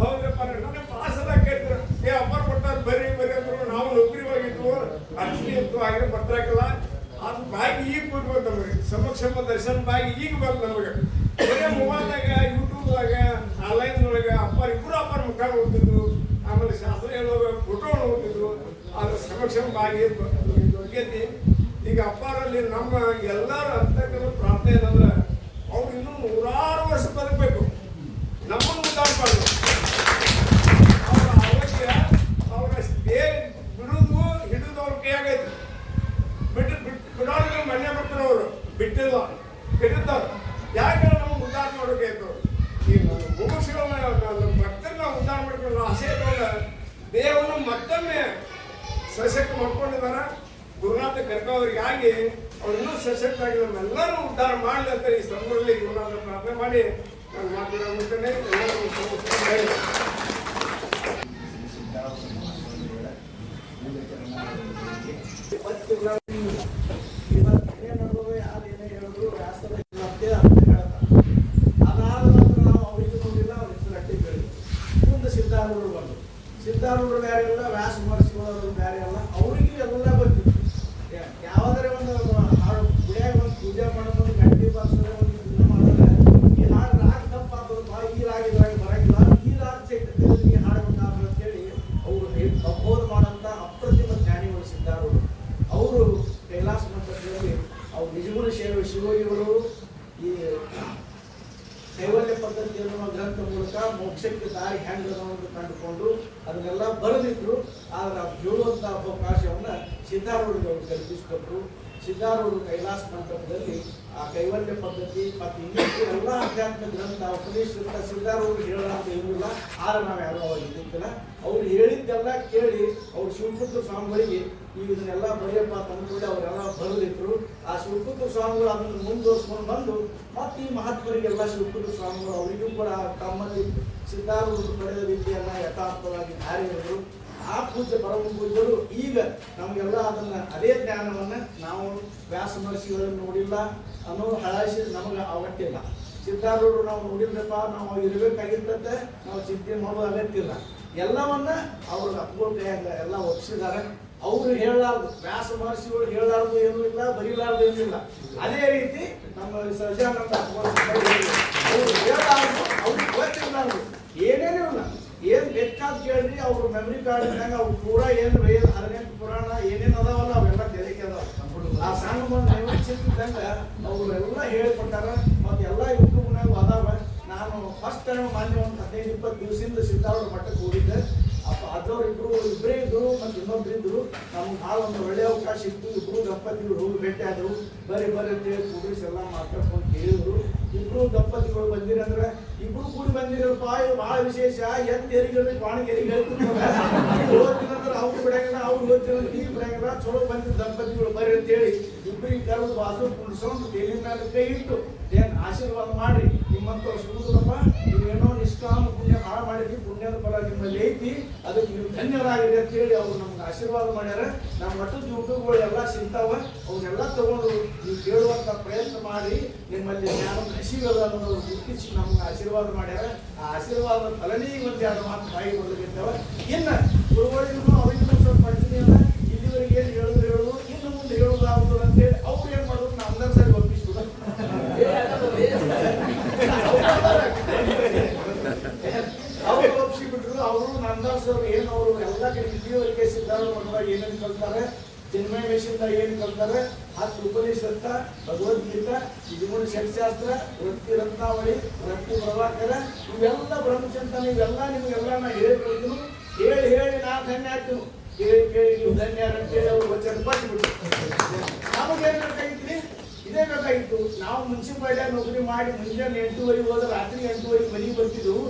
ಹೌದಪ್ಪ ನನಗೆ ಪಾಸದ ಕೇಳ್ತಾರೆ, ಏ ಅಪ್ಪಾರ ಬರ್ತಾರೆ ಬರ್ರಿ ಅಂದ್ರು. ನಾವು ನೌಕರಿ ಹೋಗಿದ್ವು, ಅರ್ಚನೆ ಇತ್ತು, ಹಾಗೆ ಬರ್ತಾಕಲ್ಲ. ಅದು ಬಾಗಿ ಈಗ ಕೊಡ್ಬೋದು ನಮಗೆ. ಸಮಕ್ಷಮ ದರ್ಶನ ಬಾಗಿ ಈಗ ಬಂತು ನಮಗೆ. ಬರೀ ಮೊಬೈಲ್ನಾಗ ಯೂಟ್ಯೂಬ್ದಾಗ ಆನ್ಲೈನ್ದೊಳಗೆ ಅಪ್ಪಾರ ಇಬ್ಬರು ಅಪ್ಪಾರ ಮುಖ ನೋಡ್ತಿದ್ರು. ಆಮೇಲೆ ಶಾಸ್ತ್ರ ಹೇಳುವಾಗ ಫೋಟೋ ನೋಡ್ತಿದ್ರು. ಆದ್ರೆ ಸಮಕ್ಷಮ ಬಾಗಿ ಹೋಗೈತಿ. ಈಗ ಅಪ್ಪಾರಲ್ಲಿ ನಮ್ಮ ಎಲ್ಲರೂ ಅಂತಕ್ಕಂಥ ಪ್ರಾರ್ಥನೆ ಏನಂದ್ರೆ ಅವ್ರು ಇನ್ನೂ 100 ವರ್ಷ ಬದುಕಬೇಕು, ನಮ್ಮನ್ನು ಉದ್ದಾರ ಮಾಡಬೇಕು. ಅವ್ರ ಆರೋಗ್ಯ ಆಸೆ ಇಟ್ಕೊಂಡ ದೇಹವನ್ನು ಮತ್ತೊಮ್ಮೆ ಸಶಕ್ತ ಮಾಡ್ಕೊಂಡಿದ್ದಾರೆ. ಗುರುನಾಥ ಕರ್ಕವರಿಗಾಗಿ ಅವ್ರು ಇನ್ನೂ ಸಶಕ್ತ ಆಗಿ ನಮ್ಮೆಲ್ಲರೂ ಉದ್ಧಾರ ಮಾಡಲಿ ಅಂತ ಈ ಸಂದರ್ಭದಲ್ಲಿ ಗುರುನಾಥ ಪ್ರಾರ್ಥನೆ ಮಾಡಿ ನಾನು ಮಾತನಾಡುತ್ತೇನೆ. ಸಿದ್ಧಾರೂಢರು ಬೇರೆ ಇಲ್ಲ, ವ್ಯಾಸ ಮಹರ್ಷಿಗಳು ಬೇರೆ ಅಲ್ಲ. ಅವರಿಗೆ ಎಲ್ಲ ಗೊತ್ತಿತ್ತು. ಯಾವುದೇ ಒಂದು ಹಾಡು ಗುಡಿಯಾಗ ಒಂದು ಪೂಜೆ ಮಾಡೋದು ಗಂಟೆ ಬಾರಿಸೋದು ಒಂದು ಪೂಜೆ ಮಾಡಿದ್ರೆ ಈ ಹಾಡು ರಾಗ ತಪ್ಪಾಗೋದಪ್ಪ, ಈ ರಾಗ ಇದ್ರಾಗ ಬರಂಗಿಲ್ಲ, ಈ ರಾಗ ಚೈತನ್ಯ ಈ ಹಾಡಬೇಕಾದ್ರೆ ಅಂತೇಳಿ ಅವರು ಅಬೋಧ ಮಾಡೋಂಥ ಅಪ್ರತಿಮ ಜ್ಞಾನಿಗಳು ಸಿದ್ಧಾರೂಢರು. ಅವರು ಕೈಲಾಸ ಮಠದಲ್ಲಿ ಅವ್ರು ನಿಜಗುಣ ಶಿವಯೋಗಿಗಳು ಈ ಕೈವಲ್ಯ ಪದ್ಧತಿ ಎನ್ನುವ ಗ್ರಂಥ ಮೂಲಕ ಮೋಕ್ಷಕ್ಕೆ ದಾರಿ ಹೆಂಗೆ ಅನ್ನೋದು ಕಂಡುಕೊಂಡು ಅದನ್ನೆಲ್ಲ ಬರೆದಿದ್ರು. ಆದರೆ ನಾವು ಹೇಳುವಂಥ ಅವಕಾಶವನ್ನು ಸಿದ್ಧಾರೂಢರಿಗೆ ಅವರು ಕಲ್ಪಿಸಿಕೊಟ್ರು. ಸಿದ್ಧಾರೂಢರು ಕೈಲಾಸ ಮಂಟಪದಲ್ಲಿ ಆ ಕೈವಲ್ಯ ಪದ್ಧತಿ ಮತ್ತು ಇನ್ನಿತರ ಎಲ್ಲ ಅಧ್ಯಾತ್ಮ ಗ್ರಂಥ ಉಪದೇಶಿಸಿದ ಸಿದ್ಧಾರೂಢರು ಹೇಳೋದು ಏನಿಲ್ಲ. ಆದರೆ ನಾವು ಯಾರೋ ಅವಾಗ ಇದ್ದಿದ್ದಿಲ್ಲ. ಅವ್ರು ಹೇಳಿದ್ದೆಲ್ಲ ಕೇಳಿ ಅವ್ರು ಶಿವಪುತ್ರ ಸ್ವಾಮಿಗಳಿಗೆ ನೀವು ಇದನ್ನೆಲ್ಲ ಬರೆಯಪ್ಪ ತಂದುಕೊಂಡು ಅವರೆಲ್ಲ ಬರೆದಿಟ್ರು. ಆ ಶಿವಪುತ್ರ ಸ್ವಾಮಿಗಳು ಅದನ್ನು ಮುಂದುವರ್ಸ್ಕೊಂಡು ಬಂದು ಮತ್ತು ಈ ಮಹಾತ್ಮರಿಗೆಲ್ಲ ಶಿವಪುತ್ರ ಸ್ವಾಮಿಗಳು ಅವರಿಗೂ ಕೂಡ ತಮ್ಮಲ್ಲಿ ಸಿದ್ಧಾರೂಢರು ಪಡೆದ ವಿದ್ಯೆಯನ್ನು ಯಥಾರ್ಥವಾಗಿ ಧಾರಿದರು. ಆ ಪೂಜ್ಯ ಪರಮ ಪೂಜ್ಯರು ಈಗ ನಮಗೆಲ್ಲ ಅದನ್ನು ಅದೇ ಜ್ಞಾನವನ್ನು ನಾವು ವ್ಯಾಸ ಮಹರ್ಷಿಗಳನ್ನು ನೋಡಿಲ್ಲ ಅನ್ನೋ ಹಳಾಯಿಸಿ ನಮಗೆ ಅವತ್ತಿಲ್ಲ. ಸಿದ್ಧಾರೂಢರು ನಾವು ನೋಡಿದ್ರಪ್ಪ, ನಾವು ಇರಬೇಕಾಗಿದ್ದಂತೆ ನಾವು ಚಿಂತೆ ಮಾಡೋದು ಅಗತ್ಯ ಇಲ್ಲ. ಎಲ್ಲವನ್ನ ಅವರು ಅಪ್ಗೋಲ್ಕೈಯಾಗ ಎಲ್ಲ ಒಪ್ಪಿಸಿದ್ದಾರೆ. ಅವರು ಹೇಳಲಾರ್ದು, ವ್ಯಾಸ ಮಹರ್ಷಿಗಳು ಹೇಳಲಾರ್ದು ಏನೂ ಇಲ್ಲ, ಬರೀಲಾರ್ದು ಏನೂ ಇಲ್ಲ. ಅದೇ ರೀತಿ ನಮ್ಮ ಸಹಜಾನಂದ ಅವರು ಹೇಳಲಾರ್ದು, ಅವ್ರಿಗೆ ಗೊತ್ತಿರಲಾರ್ದು ಏನೇನೂ ಇಲ್ಲ. ಏನು ಬೇಕಾದ ಕೇಳ್ರಿ, ಅವ್ರ ಮೆಮರಿ ಕಾರ್ಡ್ನಾಗ ಅವ್ರು ಪೂರ ಏನು 18 ಪುರಾಣ ಏನೇನು ಅದಾವಲ್ಲ ಅವೆಲ್ಲ ತೆರಿಗೆ ಅದಾವ. ಆ ಸಣ್ಣ ಮಣ್ಣು ಚಿಂತಿದ್ದಂಗೆ ಅವರೆಲ್ಲ ಹೇಳಿಕೊಟ್ಟಾರ. ಮತ್ತು ಎಲ್ಲ ಯೂಟ್ಯೂಬ್ನಾಗ ಅದಾವ. ನಾನು ಫಸ್ಟ್ ಟೈಮ್ ಮಾನ್ಯ ಒಂದು 15-20 ದಿವಸದಿಂದ ಸಿದ್ಧಾರೂಢ ಮಠಕ್ಕೆ ಹೋಗಿದ್ದೆ. ಅದ್ರವ್ರು ಇಬ್ಬರೇ ಇದ್ದರು ಮತ್ತು ಇನ್ನೊಬ್ರು ಇದ್ದರು. ನಮ್ಗೆ ಭಾಳ ಒಂದು ಒಳ್ಳೆಯ ಅವಕಾಶ ಇತ್ತು. ಇಬ್ಬರು ದಂಪತಿಗಳು ಹೋಗಿ ಭೇಟಿ ಆದರು. ಬರೀ ಅಂತೇಳಿ ಕೂಡಿಸಿ ಎಲ್ಲ ಮಾತಾಡ್ಕೊಂಡು ಕೇಳಿದ್ರು. ಇಬ್ಬರು ದಂಪತಿಗಳು ಬಂದಿರಂದ್ರೆ ಇಬ್ಬರು ಕೂಡಿ ಬಂದಿರಪ್ಪ, ಇದು ಭಾಳ ವಿಶೇಷ. ಎತ್ತೇರಿಗೆ ಪಾಣಿಗೆರಿಗೆ ಹೇಳ್ತಿದ್ರೆ ಅವ್ರು ಬಿಡಂಗಿಲ್ಲ, ಅವ್ರು ಓದ್ತಿರೋ ನೀವು ಬಿಡಂಗಿಲ್ಲ. ಚಲೋ ಬಂದಿದ್ದ ದಂಪತಿಗಳು ಬರ್ರಿ ಅಂತೇಳಿ ಇಬ್ಬರಿಗೆ ಕರೆದು ಬಾಜು ಕುಣಿಸ್ಕೊಂಡು ದೇವಿನ ಮೇಲೆ ಕೈ ಇಟ್ಟು ಏನು ಆಶೀರ್ವಾದ ಮಾಡಿ ನಿಮ್ಮಂಥವ್ರು ಸಿಗುತ್ತಪ್ಪ, ನೀವೇನೋ ನಿಷ್ಕಾಮ ಪುಣ್ಯ ಭಾಳ ಮಾಡಿದ್ವಿ, ಪುಣ್ಯದ ಫಲ ನಿಮ್ಮಲ್ಲಿ ಐತಿ, ಅದಕ್ಕೆ ನೀವು ಧನ್ಯರಾಗಿದೆ ಅಂತೇಳಿ ಅವ್ರು ನಮ್ಗೆ ಆಶೀರ್ವಾದ ಮಾಡ್ಯಾರ. ನಮ್ಮ ಮಠದ ಯೂಟ್ಯೂಬ್ಗಳು ಎಲ್ಲ ಸಿಗ್ತಾವ. ಅವನ್ನೆಲ್ಲ ತಗೊಂಡು ನೀವು ಕೇಳುವಂಥ ಪ್ರಯತ್ನ ಮಾಡಿ ನಿಮ್ಮಲ್ಲಿ ಜ್ಞಾನದ ಹಸಿವೆಲ್ಲ ಅನ್ನೋದು ಗುರುತಿಸಿ ನಮ್ಗೆ ಆಶೀರ್ವಾದ ಮಾಡ್ಯಾರ. ಆ ಆಶೀರ್ವಾದ ಫಲನೇ ಒಂದು 2 ಮಾತು ಬಾಯಿ ಬರಲಿದ್ದಾವೆ. ಇನ್ನು ಗುರುಗಳಿಗೂ ಅವರಿಗೂ ಸ್ವಲ್ಪ ಪಡ್ತೀನಿ. ಇಲ್ಲಿವರೆಗೆ ಏನು ಹೇಳೋದು ಇನ್ನು ಮುಂದೆ ಹೇಳೋದಾಗುತ್ತದೆ ಅಂತೇಳಿ ಅವ್ರು ಏನು ಮಾಡೋದು ನಮ್ದರ ಸರಿ ಒಪ್ಪಿಸ್ಬಿಡ ಅವ್ರು ಒಪ್ಪಿಸಿಬಿಟ್ರು. ಅವರು ನಂದಾಸ್ ಅವರು ಏನು ಅವರು ಎಲ್ಲ ಕಡೆ ಇಲ್ಲಿವರೆಗೆ ಸಿದ್ಧಾರೂಢ ಮಠದಾಗ ಏನೇನು ಕಲ್ತಾರೆ, ಚಿನ್ಮಯ ವೇಷದಿಂದ ಏನು ಕಲ್ತಾರೆ, 10 ಉಪನಿಷತ್ತ, ಭಗವದ್ಗೀತಾ, ನಿಜಗುಣ ಶಕ್ತಿಶಾಸ್ತ್ರ, ವೃತ್ತಿ ರತ್ನಾವಳಿ, ವೃತ್ತಿ ಪ್ರಭಾಕರ, ಇವೆಲ್ಲ ಬ್ರಹ್ಮಚಿಂತನ, ಇವೆಲ್ಲ ನಿಮಗೆಲ್ಲ ನಾ ಹೇಳ್ಕೊಡ್ತೀನಿ. ಹೇಳಿ ನಾ ಧನ್ಯ ಆಯ್ತು. ಕೇಳಿ ನೀವು ಧನ್ಯ ಅಂತೇಳಿ ಅವ್ರು ವಚನ ಪಟ್ಬಿಟ್ಟು ನಮಗೇನು ಬೇಕಾಗಿತ್ತು? ಇದೇ ಬೇಕಾಗಿತ್ತು. ನಾವು ಮುನ್ಸಿಪಾಲ್ಟಿಯಾಗ ನೌಕರಿ ಮಾಡಿ ಮುಂಜಾನೆ 8:30 ಹೋದ್ರೆ ರಾತ್ರಿ 8:30 ಮನೆಗೆ ಬರ್ತಿದ್ವು.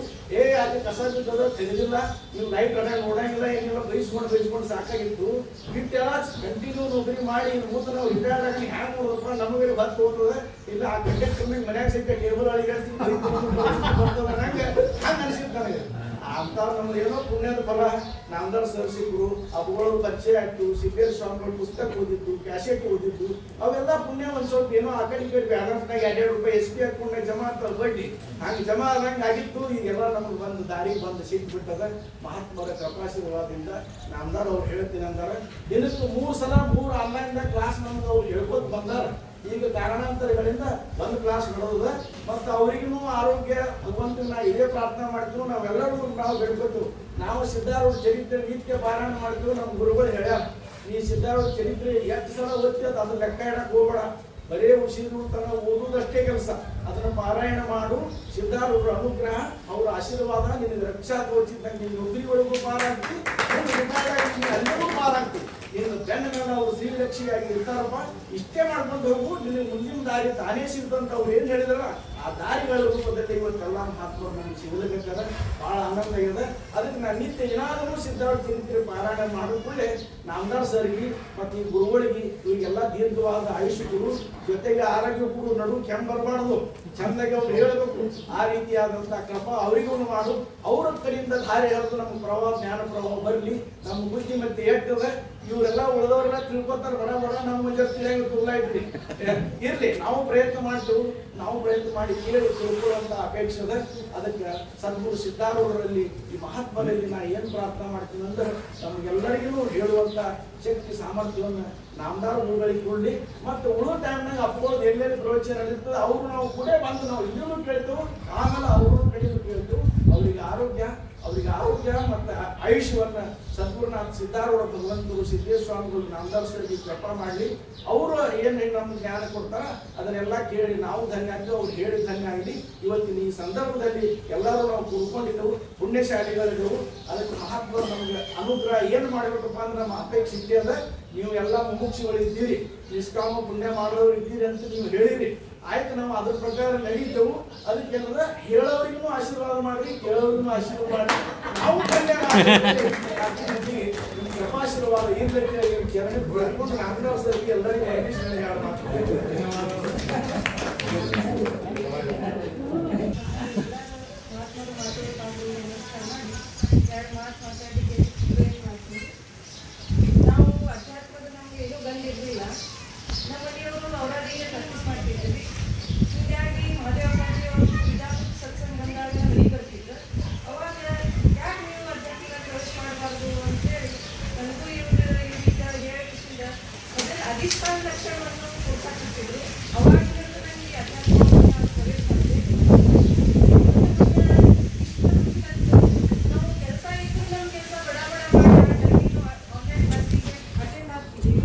ಅದು ಕಸ ಬಿದ್ದದ ತೆಗೆದಿಲ್ಲ, ನೀವು ಲೈಟ್ ಕಡೆ ನೋಡಂಗಿಲ್ಲ, ಏನಿಲ್ಲ, ಬೈಸ್ಕೊಂಡು ಸಾಕಾಗಿತ್ತು. ಬಿಟ್ಟೆಲ್ಲ ಕಂಟಿನ್ಯೂ ನೌಕರಿ ಮಾಡಿ ಮೂತ ನಾವು ರಿಟೈರ್ಡ್ ಆಗಿ ಹ್ಯಾಂಗ್ ನೋಡೋದಪ್ಪ, ನಮಗೆ ಬತ್ತು ಹೋಗ್ತದೆ. ಇಲ್ಲ ಆ ಗಂಟೆ ಕಮ್ಮಿ ಮನ್ಯಾಗ ಸಿಕ್ಕ ಟೇಬಲ್ ಅಳಿಗೆ ಬರ್ತದೆ ಹಂಗೆ ಅನಿಸಿತ್ತು ನನಗೆ. ಅಂಥವ್ರು ನಮ್ದು ಏನೋ ಪುಣ್ಯದ ಫಲ. ನಾಮದಾರ್ ಸರ್ ಸಿಕ್ಕರು, ಅವುಗಳು ಪರಿಚಯ ಆಯ್ತು. ಸಿದ್ದೇಶ್ವರ ಸ್ವಾಮಿಗಳು ಪುಸ್ತಕ ಓದಿದ್ದು, ಕ್ಯಾಸೆಟ್ ಓದಿದ್ದು, ಅವೆಲ್ಲ ಪುಣ್ಯ ಒಂದು ಸ್ವಲ್ಪ ಏನೋ ಆ ಕಡೆ ಬ್ಯಾಲೆನ್ಸ್ನಾಗ 2 ರೂಪಾಯಿ SP ಹಾಕೊಂಡಾಗ ಜಮಾ ಅಂತ ಬಡ್ಡಿ ಹಂಗೆ ಜಮಾ ಆದಂಗೆ ಆಗಿತ್ತು. ಈಗೆಲ್ಲ ನಮಗೆ ಬಂದು ದಾರಿಗೆ ಬಂದು ಸಿಕ್ಬಿಟ್ಟದ. ಮಹಾತ್ಮರ ಕೃಪಾಶೀರ್ವಾದದಿಂದ ನಾಮದಾರ್ ಅವ್ರು ಹೇಳ್ತೀನಿ ಅಂದಾರೆ. ದಿನಕ್ಕೆ 3 ಸಲ 3 ಆನ್ಲೈನ್ದಾಗ ಕ್ಲಾಸ್ ನಮ್ಗೆ ಅವ್ರು ಹೇಳ್ಕೊತ ಬಂದಾರ. ಈಗ ಕಾರಣಾಂತರಗಳಿಂದ ಒಂದು ಕ್ಲಾಸ್ ನಡೆದ. ಮತ್ತು ಅವ್ರಿಗೂ ಆರೋಗ್ಯ ಭಗವಂತನ ನಾ ಇದೇ ಪ್ರಾರ್ಥನೆ ಮಾಡ್ತೀವಿ. ನಾವೆಲ್ಲರೂ ನಾವು ಬೆಳ್ಕೊತೀವಿ. ನಾವು ಸಿದ್ಧಾರೂಢ ಚರಿತ್ರೆ ನಿತ್ಯ ಪಾರಾಯಣ ಮಾಡ್ತೀವಿ. ನಮ್ಮ ಗುರುಗಳು ಹೇಳ್ಯಾರ, ಈ ಸಿದ್ಧಾರೂಢ ಚರಿತ್ರೆ ಎಷ್ಟು ಸಲ ಓದ್ತೀವಿ ಅದು ಲೆಕ್ಕ ಇಡಕ್ಕೆ ಹೋಗ್ಬೇಡ. ಬರೇ ಉಸಿರು ತನ ಓದುವುದಷ್ಟೇ ಕೆಲಸ. ಅದನ್ನು ಪಾರಾಯಣ ಮಾಡು. ಸಿದ್ಧಾರೂಢರ ಅನುಗ್ರಹ, ಅವರ ಆಶೀರ್ವಾದ ನಿನಗೆ ರಕ್ಷಾ ತೋಚಿದ್ದಂಗೆ ನಿನ್ನ ನೌಕರಿ ಒಳಗೂ ಪಾರಾಗ್ತಿ, ಎಲ್ಲರೂ ಪಾರಾಗ್ತಿ. ಇನ್ನು ಬೆನ್ನ ಮೇಲೆ ಅವರು ಶ್ರೀ ಅಪೇಕ್ಷೆಯಾಗಿ ಇರ್ತಾರಪ್ಪ, ಇಷ್ಟೇ ಮಾಡ್ಕೊಂಡು ಹೋಗು, ನಿನಗೆ ಮುಂದಿನ ದಾರಿ ತಾನೇ ಸಿಗ್ತಂತ ಅವ್ರು ಏನು ಹೇಳಿದಾರ ಆ ದಾರಿಗಳ ರೂಪದಲ್ಲಿ ಇವತ್ತೆಲ್ಲ ಮಹಾತ್ಮರು ನಮ್ಗೆ ಸಿಗಲಿಕ್ಕಾಗ ಭಾಳ ಆನಂದ ಆಗಿದೆ. ಅದಕ್ಕೆ ನಾನು ನಿತ್ಯ ಏನಾದರೂ ಸಿದ್ಧಾರ್ಥ ತಿಂತೀರಿ ಪಾರಾಯಣ ಮಾಡೋ ಕೂಡಲೇ ನಾಮದಾರ್ ಸರ್ಗಿ ಮತ್ತು ಈ ಗುರುಗಳಿಗೆ ಇವರಿಗೆಲ್ಲ ದೀರ್ಘವಾದ ಆಯುಷ್ಯ ಕೊಡು, ಜೊತೆಗೆ ಆರೋಗ್ಯ ಕೊಡು, ನಡು ಕೆಮ್ಮು ಬರಬಾರ್ದು, ಚಂದಾಗಿ ಅವ್ರು ಹೇಳಬೇಕು, ಆ ರೀತಿಯಾದಂಥ ಕೃಪ ಅವರಿಗೂ ಮಾಡು. ಅವ್ರ ಕಡೆಯಿಂದ ದಾರಿ ಹರಿದು ನಮ್ಮ ಪ್ರವಾಹ ಜ್ಞಾನ ಪ್ರವಾಹ ಬರಲಿ. ನಮ್ಮ ಬುದ್ಧಿ ಮತ್ತೆ ಏರ್ತದೆ, ಇವರೆಲ್ಲ ಉಳಿದವರೆಲ್ಲ ತಿಳ್ಕೊತಾರೆ ಬಡ ಬಡ ನಮ್ಮ ತಿಳಿಯಾಗಿ ಇದ್ರಿ ಇರ್ಲಿ, ನಾವು ಪ್ರಯತ್ನ ಮಾಡ್ತೇವೆ, ನಾವು ಪ್ರಯತ್ನ ಮಾಡಿ ಕೇಳಿ ತಿಳ್ಕೊಳ್ಳುವಂತ ಅಪೇಕ್ಷೆ ಅದ. ಅದಕ್ಕೆ ಸದ್ಗುರು ಸಿದ್ಧಾರೂಢರಲ್ಲಿ ಈ ಮಹಾತ್ಮರಲ್ಲಿ ನಾ ಏನು ಪ್ರಾರ್ಥನೆ ಮಾಡ್ತೀನಿ ಅಂದ್ರೆ ನಮಗೆಲ್ಲರಿಗೂ ಹೇಳುವಂತ ಶಕ್ತಿ ಸಾಮರ್ಥ್ಯವನ್ನು ನಾಮದಾರ ಗುರುಗಳಿಗೆ ಕೊಡ್ಲಿ. ಮತ್ತು ಉಳಿದ ಟೈಮ್ನಾಗ ಅಪ್ಕೊಳ್ಳೋದು ಎಲ್ಲೆಲ್ಲಿ ಪ್ರವಚನ ನಡೀತದೆ ಅವರು ನಾವು ಕೂಡ ಬಂದು ನಾವು ಇದನ್ನು ಕೇಳ್ತೇವೆ, ಆಮೇಲೆ ಅವರು ಕಡೆಯೂ ಕೇಳ್ತೇವೆ. ಅವರಿಗೆ ಆರೋಗ್ಯ ಮತ್ತು ಆಯುಷ್ಯವನ್ನ ಸದ್ಗುರುನಾಥ ಸಿದ್ಧಾರೂಢ ಭಗವಂತರು ಸಿದ್ದೇಶ್ವರ ಸ್ವಾಮಿಗಳು ನಾಮದಾರ ಸರ್ಗೆ ಕೃಪಾ ಮಾಡಲಿ. ಅವರು ಏನು ನಮ್ಗೆ ಜ್ಞಾನ ಕೊಡ್ತಾರ ಅದನ್ನೆಲ್ಲ ಕೇಳಿ ನಾವು ಧನ್ಯ ಆಗ್ತೇವೆ, ಅವ್ರು ಹೇಳಿ ಧನ್ಯ ಆಗಲಿ. ಇವತ್ತಿನ ಈ ಸಂದರ್ಭದಲ್ಲಿ ಎಲ್ಲರೂ ನಾವು ಕೂಡ್ಕೊಂಡಿದ್ದೆವು, ಪುಣ್ಯಶಾಲಿಗಳಿದ್ದೆವು. ಅದಕ್ಕೆ ಮಹಾತ್ಮರು ನಮ್ಗೆ ಅನುಗ್ರಹ ಏನು ಮಾಡಬೇಕಪ್ಪ ಅಂದ್ರೆ ನಮ್ಮ ಅಪೇಕ್ಷೆ ಇದ್ದೇ ಅದ. ನೀವು ಎಲ್ಲ ಮುಮುಕ್ಷುಗಳಿದ್ದೀರಿ, ನಿಷ್ಕಾಮ ಪುಣ್ಯ ಮಾಡೋರು ಇದ್ದೀರಿ ಅಂತ ನೀವು ಹೇಳಿರಿ, ಆಯ್ತು, ನಾವು ಅದ್ರ ಪ್ರಕಾರ ನಡೀತೇವು. ಅದಕ್ಕೆಲ್ಲದ ಹೇಳೋರಿಗೂ ಆಶೀರ್ವಾದ ಮಾಡಿ, ಕೇಳೋರಿಗೂ ಆಶೀರ್ವಾದ ಮಾಡಿ, ನಾವು ಕೃಪಾಶೀರ್ವಾದ ಈ ರೀತಿಯಾಗಿ ಚರಣ ಬರ್ಕೊಂಡು ನಾಮದಾರ ಸರ್ಗೆ ಎಲ್ಲರಿಗೂ ನಾವು ಅಧ್ಯಾತ್ಮದ ನಮ್ಗೆ ಏನೂ ಬಂದಿರಲಿಲ್ಲ. ನಮ್ಮ ಮನೆಯವರು ಅವರಾದಿಗೆ ಪ್ರಾಕ್ಟೀಸ್ ಮಾಡ್ತಿದ್ವಿ. ಹೀಗಾಗಿ ಮದುವೆಯವರು ವಿಧಾನ ಸತ್ಸಂಗ ಬಂದಾಗ ಮನೆಗೆ ಬರ್ತಿದ್ರು. ಅವಾಗ ಯಾಕೆ ನೀವು ಅಧ್ಯಾತ್ಮಿಕ ಪ್ರವೇಶ ಮಾಡಬಾರ್ದು ಅಂತೇಳಿ ನನಗೂ ಇವರು ಇದೀಗ ಹೇಳಿಸಿದ ಅದರಲ್ಲಿ ಅಧಿಷ್ಠಾನ ಲಕ್ಷಣವನ್ನು ತೋರ್ಸಾಕ್ತಿದ್ರು. ಅವಾಗಿಂದ ನನಗೆ ಅಧ್ಯಾತ್ಮವನ್ನು ನಾನು ಪ್ರವೇಶ ಮಾಡಿದೆ. ನಾವು ಕೆಲಸ ಇದ್ದು ನಮ್ಮ ಕೆಲಸ ಬಡ ಬಡ ಮಾಡಿ ಆನ್ಲೈನ್ ಕ್ಲಾಸಿಗೆ ಅಟೆಂಡ್ ಆಗ್ತಿದ್ದೀವಿ.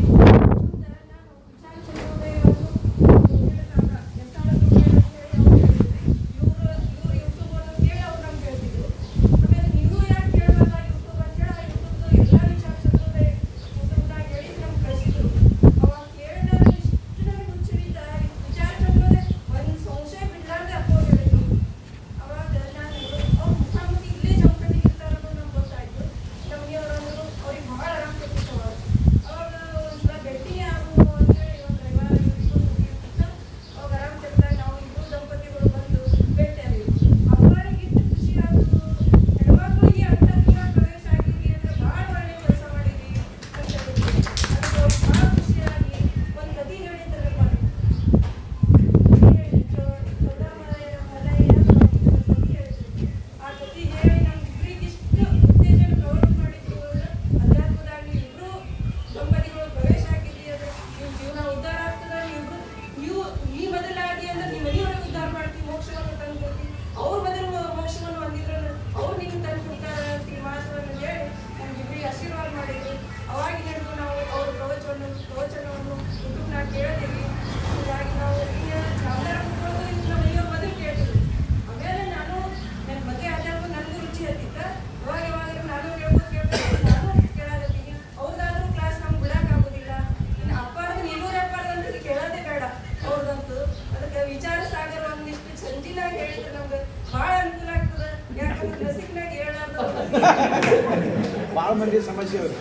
ಭಾಳ ಮಂದಿ ಸಮಸ್ಯೆ ಅವರು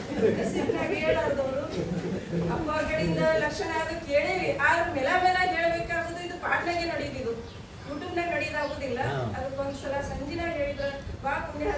ಅಪ್ಪಗಳಿಂದ ಲಕ್ಷಣ ಅದು ಕೇಳೇವಿ, ಆದ್ರೆ ಮೇಲ ಹೇಳ್ಬೇಕಾಗುದು ಇದು ಪಾಟ್ನಾಗೆ ನಡೀತಿದ್ದು, ಯೂಟ್ಯೂಬ್ನಾಗ ನಡೀದಾಗುದಿಲ್ಲ. ಅದಕ್ಕೊಂದ್ಸಲ ಸಂಜಿನಾಗ ಹೇಳಿದ್ರ ಬಾ ಪುಣ್ಯ